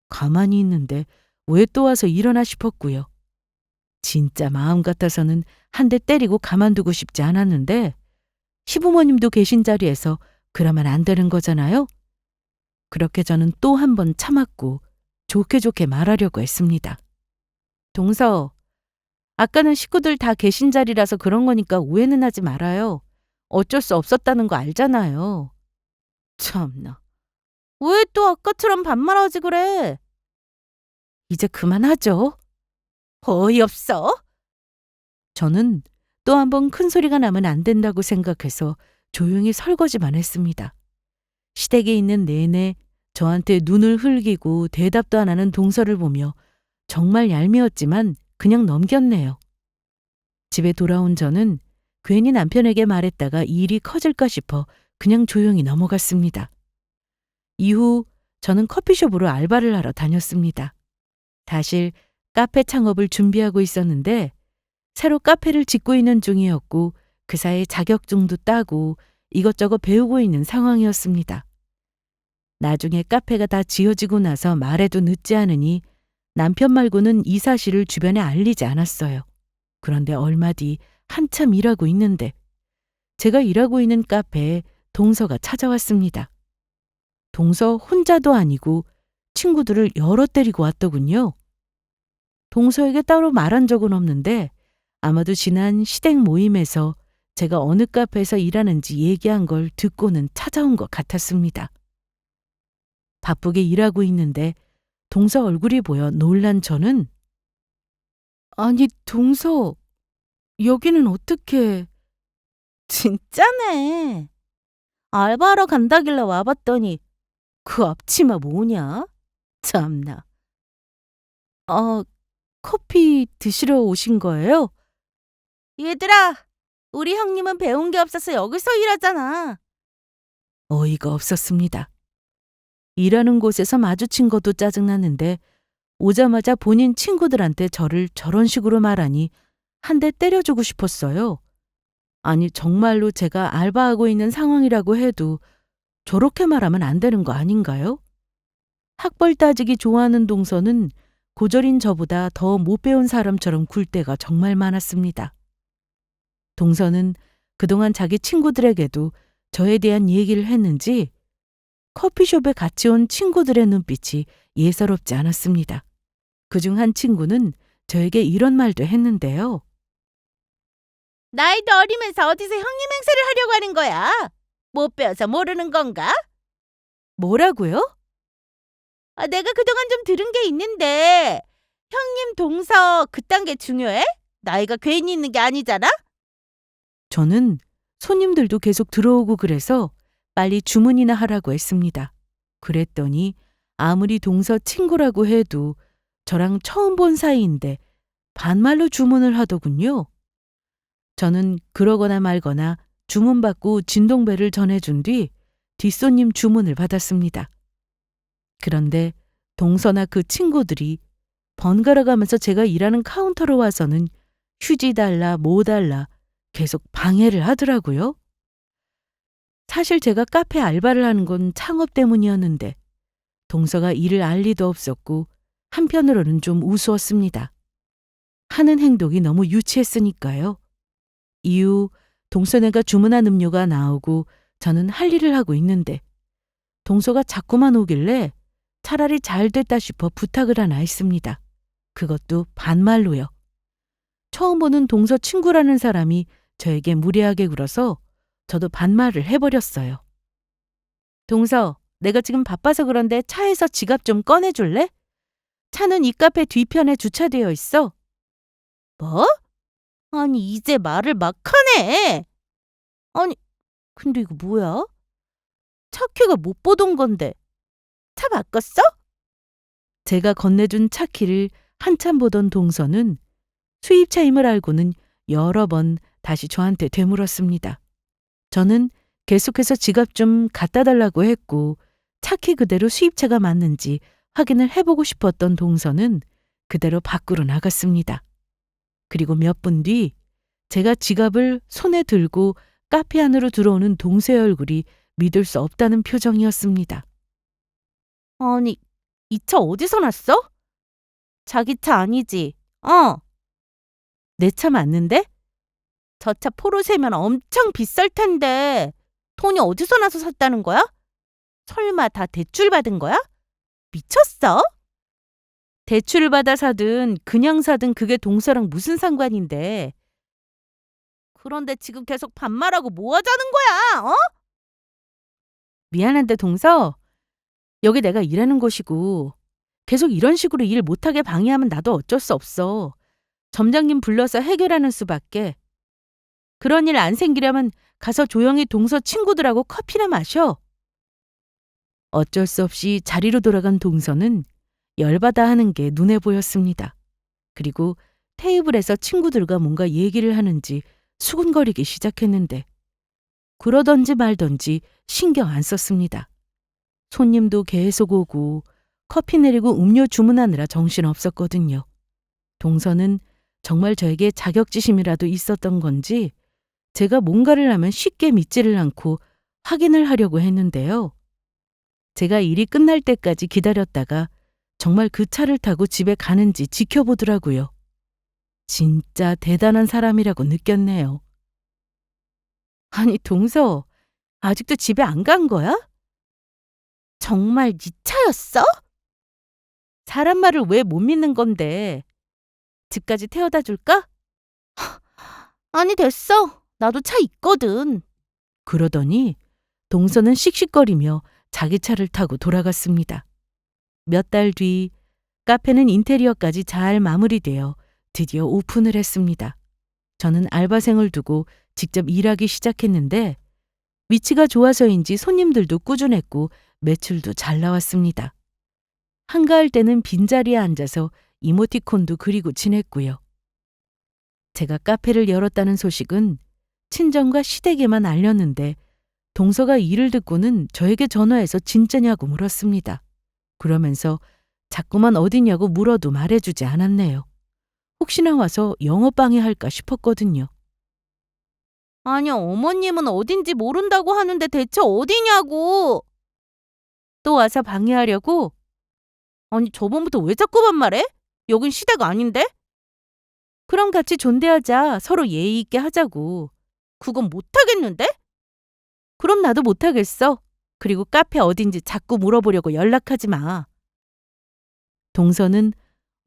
가만히 있는데 왜 또 와서 일어나 싶었고요. 진짜 마음 같아서는 한 대 때리고 가만두고 싶지 않았는데 시부모님도 계신 자리에서 그러면 안 되는 거잖아요. 그렇게 저는 또 한 번 참았고 좋게 좋게 말하려고 했습니다. 동서, 아까는 식구들 다 계신 자리라서 그런 거니까 오해는 하지 말아요. 어쩔 수 없었다는 거 알잖아요. 참나. 왜 또 아까처럼 반말하지 그래? 이제 그만하죠. 어이없어. 저는 또 한 번 큰 소리가 나면 안 된다고 생각해서 조용히 설거지만 했습니다. 시댁에 있는 내내 저한테 눈을 흘기고 대답도 안 하는 동서를 보며 정말 얄미웠지만 그냥 넘겼네요. 집에 돌아온 저는 괜히 남편에게 말했다가 일이 커질까 싶어 그냥 조용히 넘어갔습니다. 이후 저는 커피숍으로 알바를 하러 다녔습니다. 사실 카페 창업을 준비하고 있었는데 새로 카페를 짓고 있는 중이었고 그 사이에 자격증도 따고 이것저것 배우고 있는 상황이었습니다. 나중에 카페가 다 지어지고 나서 말해도 늦지 않으니 남편 말고는 이 사실을 주변에 알리지 않았어요. 그런데 얼마 뒤 한참 일하고 있는데 제가 일하고 있는 카페에 동서가 찾아왔습니다. 동서 혼자도 아니고 친구들을 여러 데리고 왔더군요. 동서에게 따로 말한 적은 없는데 아마도 지난 시댁 모임에서 제가 어느 카페에서 일하는지 얘기한 걸 듣고는 찾아온 것 같았습니다. 바쁘게 일하고 있는데 동서 얼굴이 보여 놀란 저는 아니 동서 여기는 어떻게 진짜네. 알바하러 간다길래 와봤더니 그 앞치마 뭐냐? 참나. 커피 드시러 오신 거예요? 얘들아, 우리 형님은 배운 게 없어서 여기서 일하잖아. 어이가 없었습니다. 일하는 곳에서 마주친 것도 짜증났는데 오자마자 본인 친구들한테 저를 저런 식으로 말하니 한 대 때려주고 싶었어요. 아니 정말로 제가 알바하고 있는 상황이라고 해도 저렇게 말하면 안 되는 거 아닌가요? 학벌 따지기 좋아하는 동서는 고졸인 저보다 더 못 배운 사람처럼 굴 때가 정말 많았습니다. 동서는 그동안 자기 친구들에게도 저에 대한 얘기를 했는지 커피숍에 같이 온 친구들의 눈빛이 예사롭지 않았습니다. 그중 한 친구는 저에게 이런 말도 했는데요. 나이도 어리면서 어디서 형님 행세를 하려고 하는 거야? 못 배워서 모르는 건가? 뭐라고요? 내가 그동안 좀 들은 게 있는데 형님 동서 그딴 게 중요해? 나이가 괜히 있는 게 아니잖아? 저는 손님들도 계속 들어오고 그래서 빨리 주문이나 하라고 했습니다. 그랬더니 아무리 동서 친구라고 해도 저랑 처음 본 사이인데 반말로 주문을 하더군요. 저는 그러거나 말거나 주문받고 진동벨을 전해준 뒤 뒷손님 주문을 받았습니다. 그런데 동서나 그 친구들이 번갈아 가면서 제가 일하는 카운터로 와서는 휴지 달라 뭐 달라 계속 방해를 하더라고요. 사실 제가 카페 알바를 하는 건 창업 때문이었는데 동서가 일을 알 리도 없었고 한편으로는 좀 우스웠습니다. 하는 행동이 너무 유치했으니까요. 이후 동서네가 주문한 음료가 나오고 저는 할 일을 하고 있는데 동서가 자꾸만 오길래 차라리 잘 됐다 싶어 부탁을 하나 했습니다. 그것도 반말로요. 처음 보는 동서 친구라는 사람이 저에게 무례하게 굴어서 저도 반말을 해버렸어요. 동서, 내가 지금 바빠서 그런데 차에서 지갑 좀 꺼내줄래? 차는 이 카페 뒤편에 주차되어 있어. 뭐? 아니, 이제 말을 막 하네. 아니, 근데 이거 뭐야? 차 키가 못 보던 건데. 차 바꿨어? 제가 건네준 차 키를 한참 보던 동서는 수입차임을 알고는 여러 번 다시 저한테 되물었습니다. 저는 계속해서 지갑 좀 갖다 달라고 했고 차 키 그대로 수입차가 맞는지 확인을 해보고 싶었던 동서는 그대로 밖으로 나갔습니다. 그리고 몇 분 뒤 제가 지갑을 손에 들고 카페 안으로 들어오는 동서의 얼굴이 믿을 수 없다는 표정이었습니다. 아니, 이 차 어디서 났어? 자기 차 아니지? 내 차 맞는데? 저 차 포르쉐면 엄청 비쌀 텐데 돈이 어디서 나서 샀다는 거야? 설마 다 대출 받은 거야? 미쳤어? 대출을 받아 사든 그냥 사든 그게 동서랑 무슨 상관인데. 그런데 지금 계속 반말하고 뭐 하자는 거야? 미안한데 동서, 여기 내가 일하는 곳이고 계속 이런 식으로 일 못하게 방해하면 나도 어쩔 수 없어. 점장님 불러서 해결하는 수밖에. 그런 일 안 생기려면 가서 조용히 동서 친구들하고 커피나 마셔. 어쩔 수 없이 자리로 돌아간 동서는 열받아 하는 게 눈에 보였습니다. 그리고 테이블에서 친구들과 뭔가 얘기를 하는지 수군거리기 시작했는데 그러던지 말던지 신경 안 썼습니다. 손님도 계속 오고 커피 내리고 음료 주문하느라 정신없었거든요. 동서는 정말 저에게 자격지심이라도 있었던 건지 제가 뭔가를 하면 쉽게 믿지를 않고 확인을 하려고 했는데요. 제가 일이 끝날 때까지 기다렸다가 정말 그 차를 타고 집에 가는지 지켜보더라고요. 진짜 대단한 사람이라고 느꼈네요. 아니, 동서, 아직도 집에 안 간 거야? 정말 네 차였어? 사람 말을 왜 못 믿는 건데? 집까지 태워다 줄까? 아니, 됐어. 나도 차 있거든. 그러더니 동서는 씩씩거리며 자기 차를 타고 돌아갔습니다. 몇 달 뒤 카페는 인테리어까지 잘 마무리되어 드디어 오픈을 했습니다. 저는 알바생을 두고 직접 일하기 시작했는데 위치가 좋아서인지 손님들도 꾸준했고 매출도 잘 나왔습니다. 한가할 때는 빈자리에 앉아서 이모티콘도 그리고 지냈고요. 제가 카페를 열었다는 소식은 친정과 시댁에만 알렸는데 동서가 일을 듣고는 저에게 전화해서 진짜냐고 물었습니다. 그러면서 자꾸만 어디냐고 물어도 말해주지 않았네요. 혹시나 와서 영업방해할까 싶었거든요. 아니, 어머님은 어딘지 모른다고 하는데 대체 어디냐고. 또 와서 방해하려고? 아니, 저번부터 왜 자꾸 반말해? 여긴 시댁 아닌데? 그럼 같이 존대하자. 서로 예의 있게 하자고. 그건 못하겠는데? 그럼 나도 못하겠어. 그리고 카페 어딘지 자꾸 물어보려고 연락하지 마. 동서는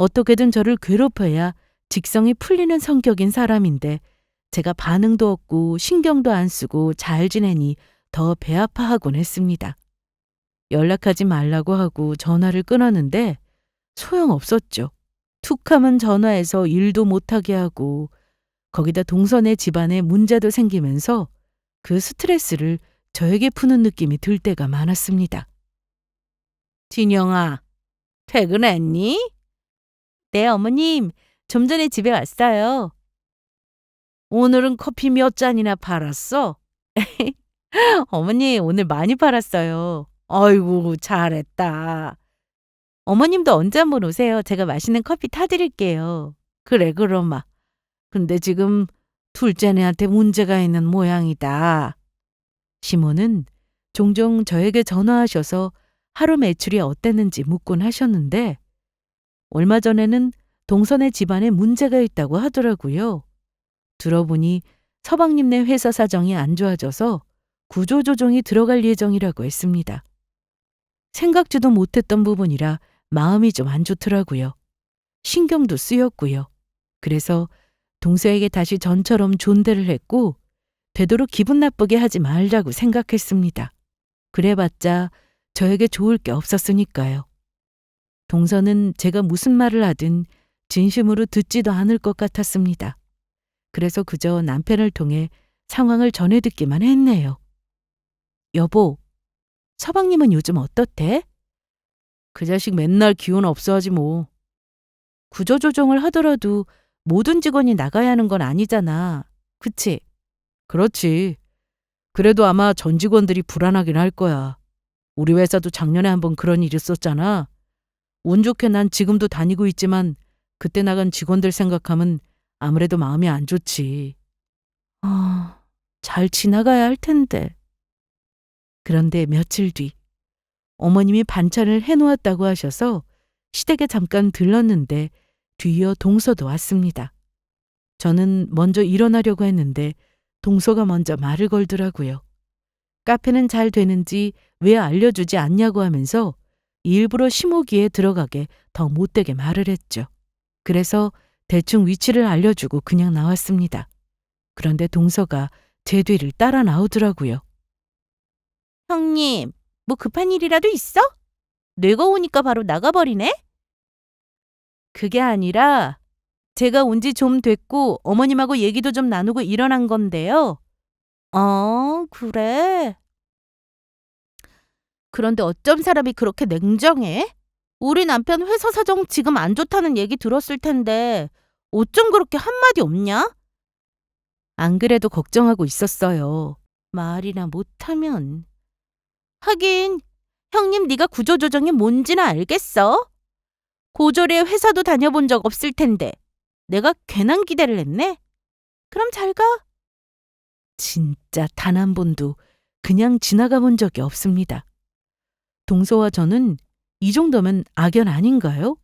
어떻게든 저를 괴롭혀야 직성이 풀리는 성격인 사람인데 제가 반응도 없고 신경도 안 쓰고 잘 지내니 더 배 아파하곤 했습니다. 연락하지 말라고 하고 전화를 끊었는데 소용없었죠. 툭하면 전화해서 일도 못하게 하고 거기다 동선의 집안에 문제도 생기면서 그 스트레스를 저에게 푸는 느낌이 들 때가 많았습니다. 진영아, 퇴근했니? 네, 어머님. 좀 전에 집에 왔어요. 오늘은 커피 몇 잔이나 팔았어? 어머니, 오늘 많이 팔았어요. 아이고, 잘했다. 어머님도 언제 한번 오세요. 제가 맛있는 커피 타드릴게요. 그래, 그러마. 근데 지금 둘째네한테 문제가 있는 모양이다. 시모는 종종 저에게 전화하셔서 하루 매출이 어땠는지 묻곤 하셨는데 얼마 전에는 동선의 집안에 문제가 있다고 하더라고요. 들어보니 서방님네 회사 사정이 안 좋아져서 구조조정이 들어갈 예정이라고 했습니다. 생각지도 못했던 부분이라 마음이 좀 안 좋더라고요. 신경도 쓰였고요. 그래서 동서에게 다시 전처럼 존대를 했고 되도록 기분 나쁘게 하지 말자고 생각했습니다. 그래봤자 저에게 좋을 게 없었으니까요. 동서는 제가 무슨 말을 하든 진심으로 듣지도 않을 것 같았습니다. 그래서 그저 남편을 통해 상황을 전해 듣기만 했네요. 여보, 서방님은 요즘 어떻대? 그 자식 맨날 기운 없어 하지 뭐. 구조조정을 하더라도 모든 직원이 나가야 하는 건 아니잖아. 그치? 그렇지. 그래도 아마 전 직원들이 불안하긴 할 거야. 우리 회사도 작년에 한번 그런 일 있었잖아. 운 좋게 난 지금도 다니고 있지만 그때 나간 직원들 생각하면 아무래도 마음이 안 좋지. 잘 지나가야 할 텐데. 그런데 며칠 뒤 어머님이 반찬을 해놓았다고 하셔서 시댁에 잠깐 들렀는데 뒤이어 동서도 왔습니다. 저는 먼저 일어나려고 했는데 동서가 먼저 말을 걸더라고요. 카페는 잘 되는지 왜 알려주지 않냐고 하면서 일부러 시모기에 들어가게 더 못되게 말을 했죠. 그래서 대충 위치를 알려주고 그냥 나왔습니다. 그런데 동서가 제 뒤를 따라 나오더라고요. 형님, 뭐 급한 일이라도 있어? 뇌가 오니까 바로 나가버리네? 그게 아니라 제가 온 지 좀 됐고 어머님하고 얘기도 좀 나누고 일어난 건데요. 그래? 그런데 어쩜 사람이 그렇게 냉정해? 우리 남편 회사 사정 지금 안 좋다는 얘기 들었을 텐데 어쩜 그렇게 한마디 없냐? 안 그래도 걱정하고 있었어요. 말이나 못하면. 하긴 형님 네가 구조조정이 뭔지는 알겠어? 고졸에 회사도 다녀본 적 없을 텐데 내가 괜한 기대를 했네? 그럼 잘 가. 진짜 단 한 번도 그냥 지나가 본 적이 없습니다. 동서와 저는 이 정도면 악연 아닌가요?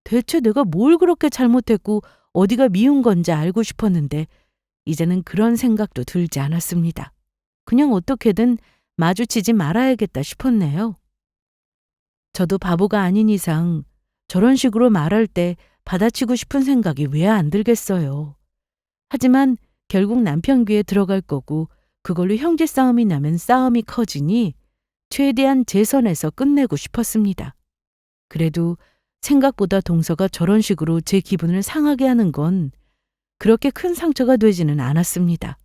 대체 내가 뭘 그렇게 잘못했고 어디가 미운 건지 알고 싶었는데 이제는 그런 생각도 들지 않았습니다. 그냥 어떻게든 마주치지 말아야겠다 싶었네요. 저도 바보가 아닌 이상 저런 식으로 말할 때 받아치고 싶은 생각이 왜 안 들겠어요. 하지만 결국 남편 귀에 들어갈 거고 그걸로 형제 싸움이 나면 싸움이 커지니 최대한 제 선에서 끝내고 싶었습니다. 그래도 생각보다 동서가 저런 식으로 제 기분을 상하게 하는 건 그렇게 큰 상처가 되지는 않았습니다.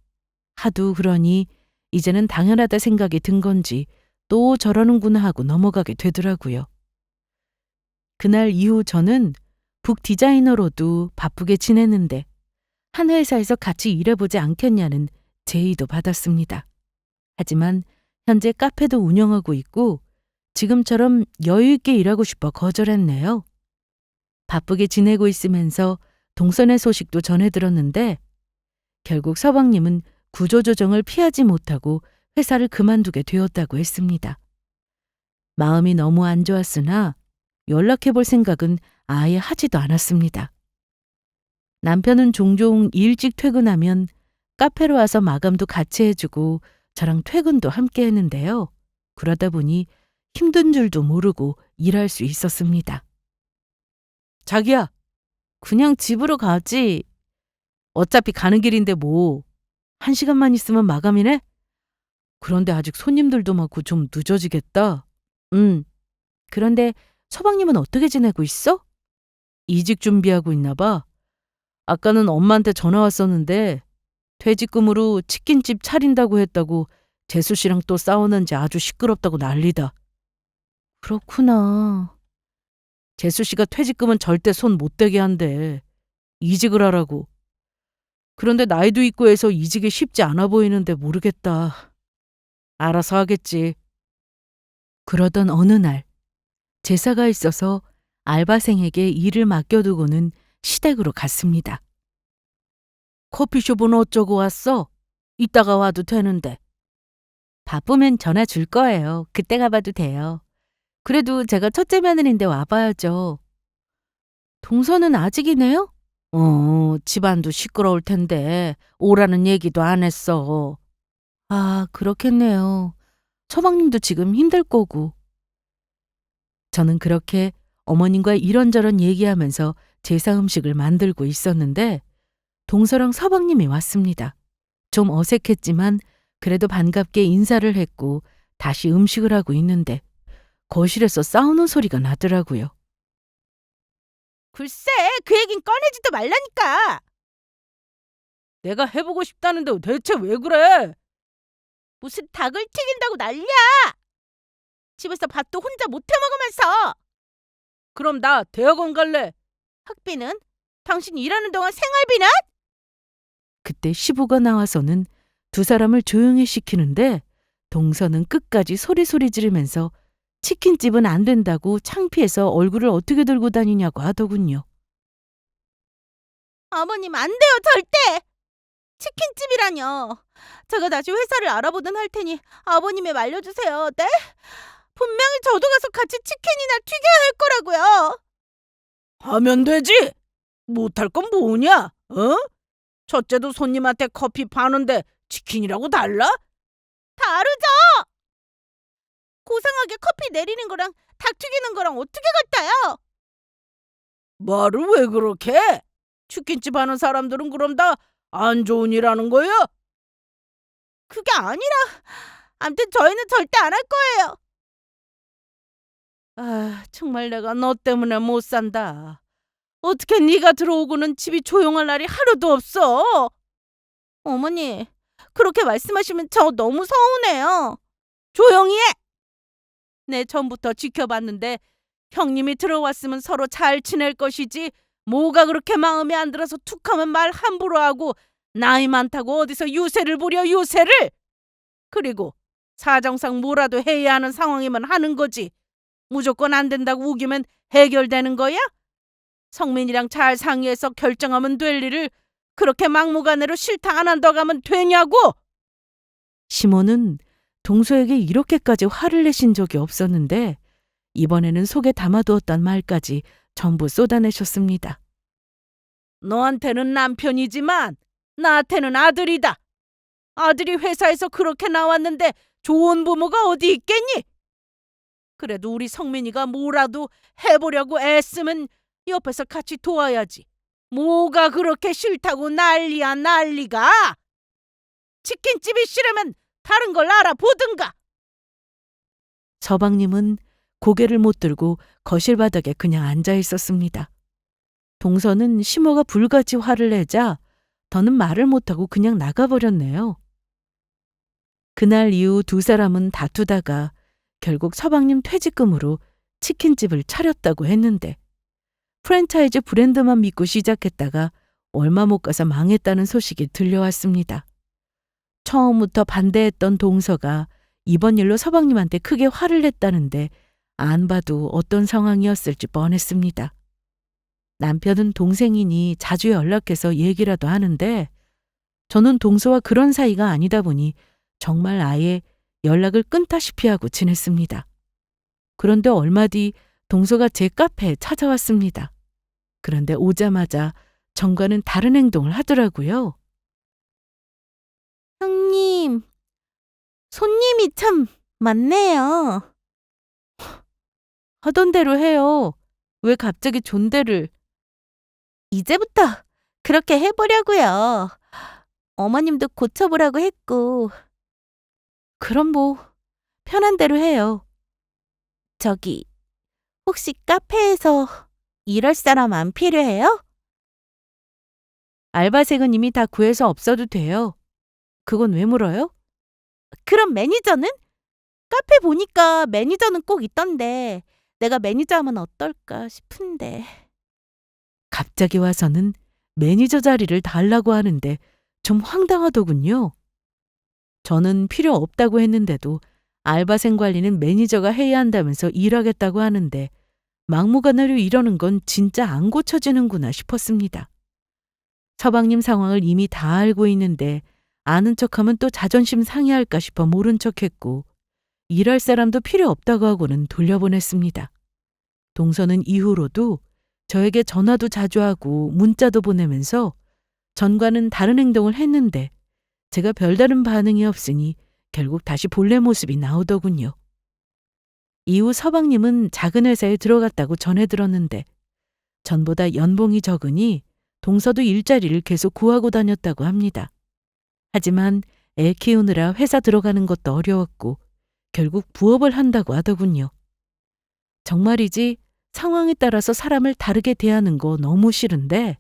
하도 그러니 이제는 당연하다 생각이 든 건지 또 저러는구나 하고 넘어가게 되더라고요. 그날 이후 저는 북 디자이너로도 바쁘게 지냈는데 한 회사에서 같이 일해보지 않겠냐는 제의도 받았습니다. 하지만 현재 카페도 운영하고 있고 지금처럼 여유 있게 일하고 싶어 거절했네요. 바쁘게 지내고 있으면서 동선의 소식도 전해 들었는데 결국 서방님은 구조조정을 피하지 못하고 회사를 그만두게 되었다고 했습니다. 마음이 너무 안 좋았으나 연락해 볼 생각은 아예 하지도 않았습니다. 남편은 종종 일찍 퇴근하면 카페로 와서 마감도 같이 해주고 저랑 퇴근도 함께 했는데요. 그러다 보니 힘든 줄도 모르고 일할 수 있었습니다. 자기야, 그냥 집으로 가지. 어차피 가는 길인데 뭐. 1시간만 있으면 마감이네? 그런데 아직 손님들도 많고 좀 늦어지겠다. 그런데 서방님은 어떻게 지내고 있어? 이직 준비하고 있나 봐. 아까는 엄마한테 전화 왔었는데 퇴직금으로 치킨집 차린다고 했다고 재수 씨랑 또 싸우는지 아주 시끄럽다고 난리다. 그렇구나. 재수 씨가 퇴직금은 절대 손 못 대게 한대. 이직을 하라고. 그런데 나이도 있고 해서 이직이 쉽지 않아 보이는데 모르겠다. 알아서 하겠지. 그러던 어느 날 제사가 있어서 알바생에게 일을 맡겨두고는 시댁으로 갔습니다. 커피숍은 어쩌고 왔어? 이따가 와도 되는데. 바쁘면 전화 줄 거예요. 그때 가봐도 돼요. 그래도 제가 첫째 며느리인데 와봐야죠. 동서는 아직이네요? 집안도 시끄러울 텐데 오라는 얘기도 안 했어. 아, 그렇겠네요. 서방님도 지금 힘들 거고. 저는 그렇게 어머님과 이런저런 얘기하면서 제사 음식을 만들고 있었는데 동서랑 서방님이 왔습니다. 좀 어색했지만 그래도 반갑게 인사를 했고 다시 음식을 하고 있는데 거실에서 싸우는 소리가 나더라고요. 글쎄, 그 얘긴 꺼내지도 말라니까. 내가 해보고 싶다는데 대체 왜 그래? 무슨 닭을 튀긴다고 난리야. 집에서 밥도 혼자 못 해먹으면서. 그럼 나 대학원 갈래. 학비는? 당신 일하는 동안 생활비는? 그때 시부가 나와서는 두 사람을 조용히 시키는데 동서는 끝까지 소리 지르면서 치킨집은 안 된다고 창피해서 얼굴을 어떻게 들고 다니냐고 하더군요. 아버님 안 돼요 절대. 치킨집이라뇨. 제가 다시 회사를 알아보든 할 테니 아버님에 말려주세요. 네? 분명히 저도 가서 같이 치킨이나 튀겨야 할 거라고요. 하면 되지. 못할 건 뭐냐? 첫째도 손님한테 커피 파는데 치킨이라고 달라? 다르죠. 고상하게 커피 내리는 거랑 닭 튀기는 거랑 어떻게 같아요? 말을 왜 그렇게 해? 치킨집 하는 사람들은 그럼 다 안 좋은 일 하는 거야? 그게 아니라 암튼 저희는 절대 안 할 거예요. 아, 정말 내가 너 때문에 못 산다. 어떻게 네가 들어오고는 집이 조용할 날이 하루도 없어? 어머니 그렇게 말씀하시면 저 너무 서운해요. 조용히 해! 내 전부터 지켜봤는데 형님이 들어왔으면 서로 잘 지낼 것이지 뭐가 그렇게 마음에 안 들어서 툭하면 말 함부로 하고 나이 많다고 어디서 유세를 부려 유세를! 그리고 사정상 뭐라도 해야 하는 상황이면 하는 거지. 무조건 안 된다고 우기면 해결되는 거야? 성민이랑 잘 상의해서 결정하면 될 일을 그렇게 막무가내로 싫다 안 한다고 하면 되냐고! 시모는 동서에게 이렇게까지 화를 내신 적이 없었는데 이번에는 속에 담아두었던 말까지 전부 쏟아내셨습니다. 너한테는 남편이지만 나한테는 아들이다. 아들이 회사에서 그렇게 나왔는데 좋은 부모가 어디 있겠니? 그래도 우리 성민이가 뭐라도 해보려고 애쓰면 옆에서 같이 도와야지. 뭐가 그렇게 싫다고 난리야 난리가. 치킨집이 싫으면 다른 걸 알아보든가. 서방님은 고개를 못 들고 거실 바닥에 그냥 앉아 있었습니다. 동서는 시모가 불같이 화를 내자 더는 말을 못하고 그냥 나가버렸네요. 그날 이후 두 사람은 다투다가 결국 서방님 퇴직금으로 치킨집을 차렸다고 했는데 프랜차이즈 브랜드만 믿고 시작했다가 얼마 못 가서 망했다는 소식이 들려왔습니다. 처음부터 반대했던 동서가 이번 일로 서방님한테 크게 화를 냈다는데 안 봐도 어떤 상황이었을지 뻔했습니다. 남편은 동생이니 자주 연락해서 얘기라도 하는데 저는 동서와 그런 사이가 아니다 보니 정말 아예 연락을 끊다시피 하고 지냈습니다. 그런데 얼마 뒤 동서가 제 카페에 찾아왔습니다. 그런데 오자마자 정과는 다른 행동을 하더라고요. 형님 손님이 참 많네요. 하던 대로 해요. 왜 갑자기 존대를. 이제부터 그렇게 해보려고요. 어머님도 고쳐보라고 했고. 그럼 뭐 편한 대로 해요. 저기 혹시 카페에서 일할 사람 안 필요해요? 알바생은 이미 다 구해서 없어도 돼요. 그건 왜 물어요? 그럼 매니저는? 카페 보니까 매니저는 꼭 있던데 내가 매니저 하면 어떨까 싶은데. 갑자기 와서는 매니저 자리를 달라고 하는데 좀 황당하더군요. 저는 필요 없다고 했는데도 알바생 관리는 매니저가 해야 한다면서 일하겠다고 하는데 막무가내로 이러는 건 진짜 안 고쳐지는구나 싶었습니다. 서방님 상황을 이미 다 알고 있는데 아는 척하면 또 자존심 상해할까 싶어 모른 척했고 일할 사람도 필요 없다고 하고는 돌려보냈습니다. 동서는 이후로도 저에게 전화도 자주 하고 문자도 보내면서 전과는 다른 행동을 했는데 제가 별다른 반응이 없으니 결국 다시 본래 모습이 나오더군요. 이후 서방님은 작은 회사에 들어갔다고 전해 들었는데 전보다 연봉이 적으니 동서도 일자리를 계속 구하고 다녔다고 합니다. 하지만 애 키우느라 회사 들어가는 것도 어려웠고 결국 부업을 한다고 하더군요. 정말이지 상황에 따라서 사람을 다르게 대하는 거 너무 싫은데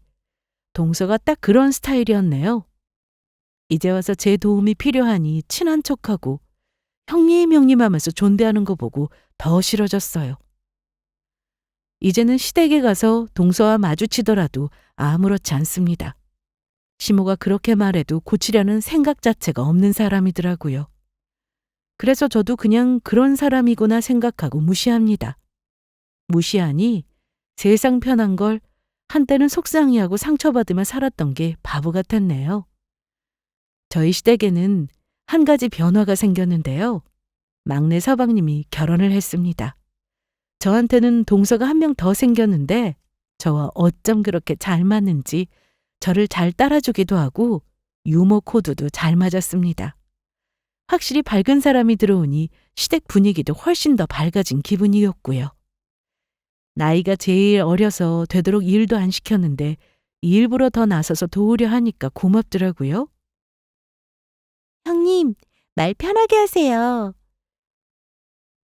동서가 딱 그런 스타일이었네요. 이제 와서 제 도움이 필요하니 친한 척하고 형님 하면서 존대하는 거 보고 더 싫어졌어요. 이제는 시댁에 가서 동서와 마주치더라도 아무렇지 않습니다. 시모가 그렇게 말해도 고치려는 생각 자체가 없는 사람이더라고요. 그래서 저도 그냥 그런 사람이구나 생각하고 무시합니다. 무시하니 세상 편한 걸 한때는 속상해하고 상처받으며 살았던 게 바보 같았네요. 저희 시댁에는 한 가지 변화가 생겼는데요. 막내 서방님이 결혼을 했습니다. 저한테는 동서가 한 명 더 생겼는데 저와 어쩜 그렇게 잘 맞는지 저를 잘 따라주기도 하고 유머 코드도 잘 맞았습니다. 확실히 밝은 사람이 들어오니 시댁 분위기도 훨씬 더 밝아진 기분이었고요. 나이가 제일 어려서 되도록 일도 안 시켰는데 일부러 더 나서서 도우려 하니까 고맙더라고요. 형님, 말 편하게 하세요.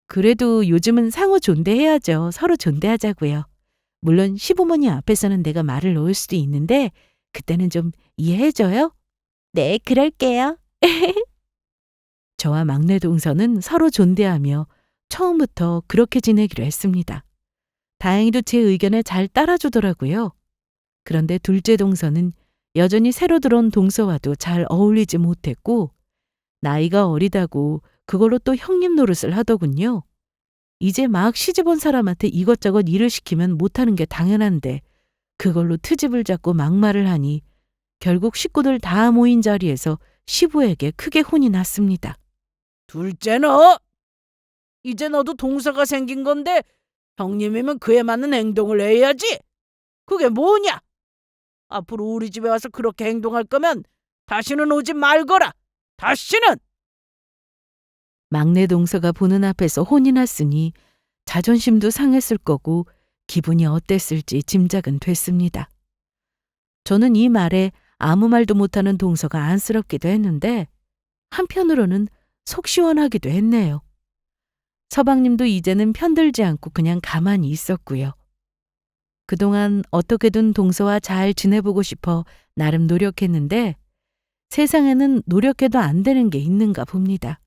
그래도 요즘은 상호 존대해야죠. 서로 존대하자고요. 물론 시부모님 앞에서는 내가 말을 놓을 수도 있는데 그때는 좀 이해해줘요. 네, 그럴게요. 저와 막내 동서는 서로 존대하며 처음부터 그렇게 지내기로 했습니다. 다행히도 제 의견에 잘 따라주더라고요. 그런데 둘째 동서는 여전히 새로 들어온 동서와도 잘 어울리지 못했고 나이가 어리다고 그걸로 또 형님 노릇을 하더군요. 이제 막 시집 온 사람한테 이것저것 일을 시키면 못하는 게 당연한데 그걸로 트집을 잡고 막말을 하니 결국 식구들 다 모인 자리에서 시부에게 크게 혼이 났습니다. 둘째 너! 이제 너도 동서가 생긴 건데 형님이면 그에 맞는 행동을 해야지. 그게 뭐냐? 앞으로 우리 집에 와서 그렇게 행동할 거면 다시는 오지 말거라. 다시는! 막내 동서가 보는 앞에서 혼이 났으니 자존심도 상했을 거고 기분이 어땠을지 짐작은 됐습니다. 저는 이 말에 아무 말도 못하는 동서가 안쓰럽기도 했는데 한편으로는 속 시원하기도 했네요. 서방님도 이제는 편들지 않고 그냥 가만히 있었고요. 그동안 어떻게든 동서와 잘 지내보고 싶어 나름 노력했는데 세상에는 노력해도 안 되는 게 있는가 봅니다.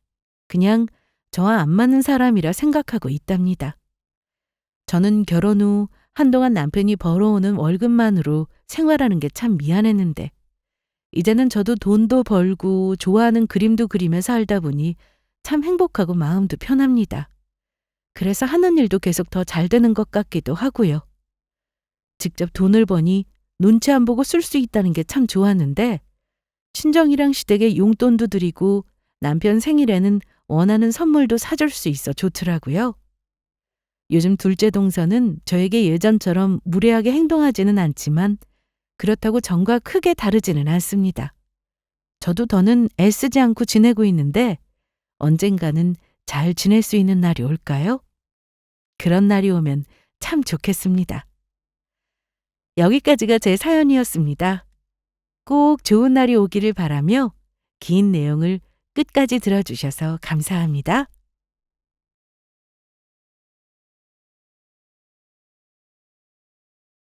그냥 저와 안 맞는 사람이라 생각하고 있답니다. 저는 결혼 후 한동안 남편이 벌어오는 월급만으로 생활하는 게 참 미안했는데 이제는 저도 돈도 벌고 좋아하는 그림도 그리며 살다 보니 참 행복하고 마음도 편합니다. 그래서 하는 일도 계속 더 잘 되는 것 같기도 하고요. 직접 돈을 버니 눈치 안 보고 쓸 수 있다는 게 참 좋았는데 친정이랑 시댁에 용돈도 드리고 남편 생일에는 원하는 선물도 사줄 수 있어 좋더라고요. 요즘 둘째 동서는 저에게 예전처럼 무례하게 행동하지는 않지만 그렇다고 전과 크게 다르지는 않습니다. 저도 더는 애쓰지 않고 지내고 있는데 언젠가는 잘 지낼 수 있는 날이 올까요? 그런 날이 오면 참 좋겠습니다. 여기까지가 제 사연이었습니다. 꼭 좋은 날이 오기를 바라며 긴 내용을 끝까지 들어주셔서 감사합니다.